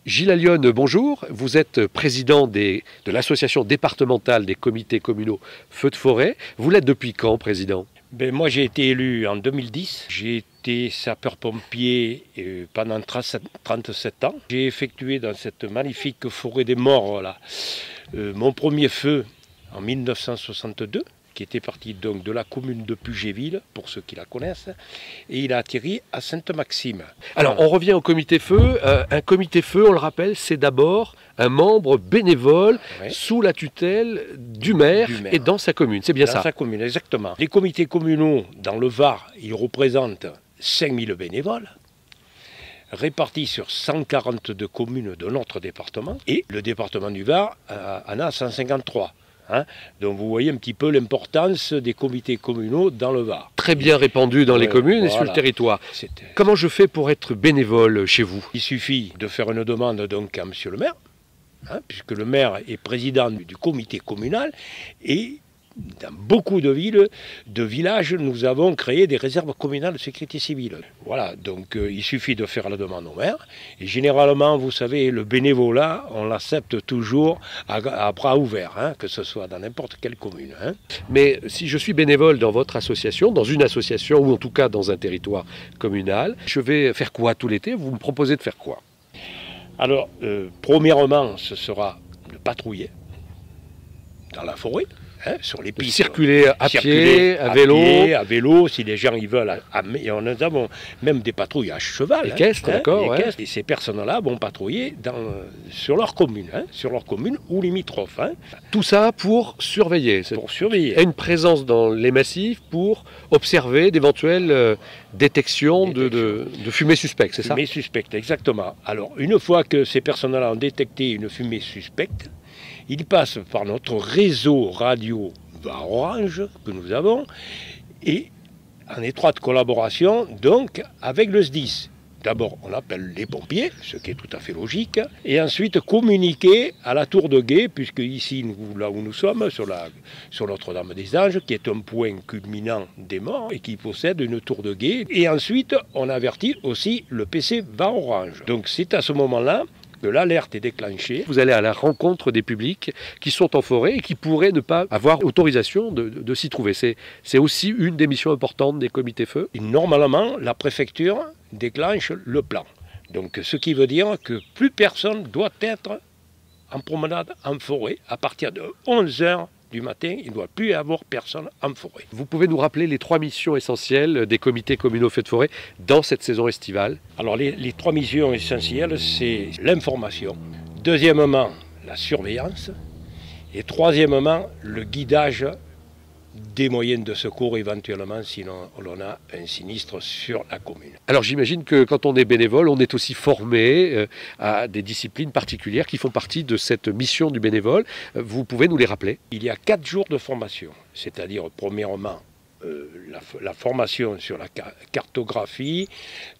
Gilles Allione, bonjour. Vous êtes président de l'association départementale des comités communaux Feux de forêt. Vous l'êtes depuis quand, président? Moi, j'ai été élu en 2010. J'ai été sapeur-pompier pendant 37 ans. J'ai effectué dans cette magnifique forêt des morts là, mon premier feu en 1962, qui était parti donc de la commune de Pugéville, pour ceux qui la connaissent, et il a atterri à Sainte-Maxime. Alors, on revient au comité feu. Un comité feu, on le rappelle, c'est d'abord un membre bénévole sous la tutelle du maire et dans sa commune. C'est bien ça? Dans sa commune, exactement. Les comités communaux dans le Var, ils représentent 5000 bénévoles, répartis sur 142 communes de notre département, et le département du Var en a 153. Donc vous voyez un petit peu l'importance des comités communaux dans le Var. Très bien répandu dans les communes et sur le territoire. Comment je fais pour être bénévole chez vous? Il suffit de faire une demande donc à monsieur le maire, puisque le maire est président du comité communal, et dans beaucoup de villes, de villages, nous avons créé des réserves communales de sécurité civile. Voilà, donc il suffit de faire la demande au maire. Et généralement, vous savez, le bénévolat, on l'accepte toujours à bras ouverts, que ce soit dans n'importe quelle commune. Mais si je suis bénévole dans votre association, dans une association, ou en tout cas dans un territoire communal, je vais faire quoi tout l'été? Vous me proposez de faire quoi? Alors, premièrement, ce sera de patrouiller dans la forêt. Sur les pistes. Circuler à pied, à vélo, si les gens y veulent. Et nous avons même des patrouilles à cheval. Équestres, d'accord. Et ces personnes-là vont patrouiller sur leur commune, ou limitrophes. Tout ça pour surveiller. Pour surveiller. Et une présence dans les massifs pour observer d'éventuelles détections de fumée suspecte, c'est ça? Fumée suspecte, exactement. Alors, une fois que ces personnes-là ont détecté une fumée suspecte, ils passent par notre réseau radio Var Orange que nous avons, et en étroite collaboration donc avec le SDIS. D'abord, on appelle les pompiers, ce qui est tout à fait logique, et ensuite communiquer à la tour de guet, puisque ici, là où nous sommes, sur Notre-Dame-des-Anges, qui est un point culminant des morts et qui possède une tour de guet. Et ensuite, on avertit aussi le PC Var Orange. Donc c'est à ce moment-là que l'alerte est déclenchée. Vous allez à la rencontre des publics qui sont en forêt et qui pourraient ne pas avoir autorisation de s'y trouver. C'est aussi une des missions importantes des comités feu. Et normalement, la préfecture déclenche le plan. Donc, ce qui veut dire que plus personne doit être en promenade en forêt à partir de 11 h du matin, il ne doit plus y avoir personne en forêt. Vous pouvez nous rappeler les 3 missions essentielles des comités communaux feux de forêt dans cette saison estivale? Alors les 3 missions essentielles, c'est l'information. Deuxièmement, la surveillance. Et troisièmement, le guidage des moyens de secours éventuellement si l'on a un sinistre sur la commune. Alors j'imagine que quand on est bénévole, on est aussi formé à des disciplines particulières qui font partie de cette mission du bénévole. Vous pouvez nous les rappeler? Il y a 4 jours de formation, c'est-à-dire premièrement la formation sur la cartographie,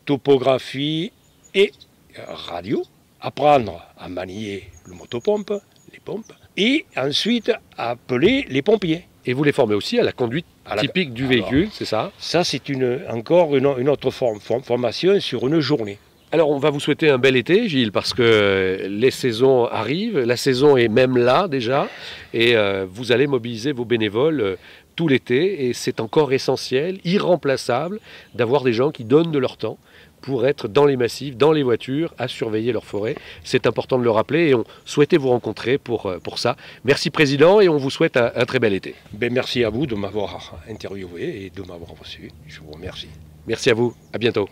topographie et radio, apprendre à manier le motopompe, les pompes, et ensuite appeler les pompiers. Et vous les formez aussi à la conduite typique du véhicule, c'est ça? Ça, c'est encore une autre formation sur une journée. Alors, on va vous souhaiter un bel été, Gilles, parce que les saisons arrivent, la saison est même là déjà, et vous allez mobiliser vos bénévoles tout l'été, et c'est encore essentiel, irremplaçable, d'avoir des gens qui donnent de leur temps pour être dans les massifs, dans les voitures, à surveiller leur forêt. C'est important de le rappeler et on souhaitait vous rencontrer pour ça. Merci Président et on vous souhaite un très bel été. Merci à vous de m'avoir interviewé et de m'avoir reçu. Je vous remercie. Merci à vous, à bientôt.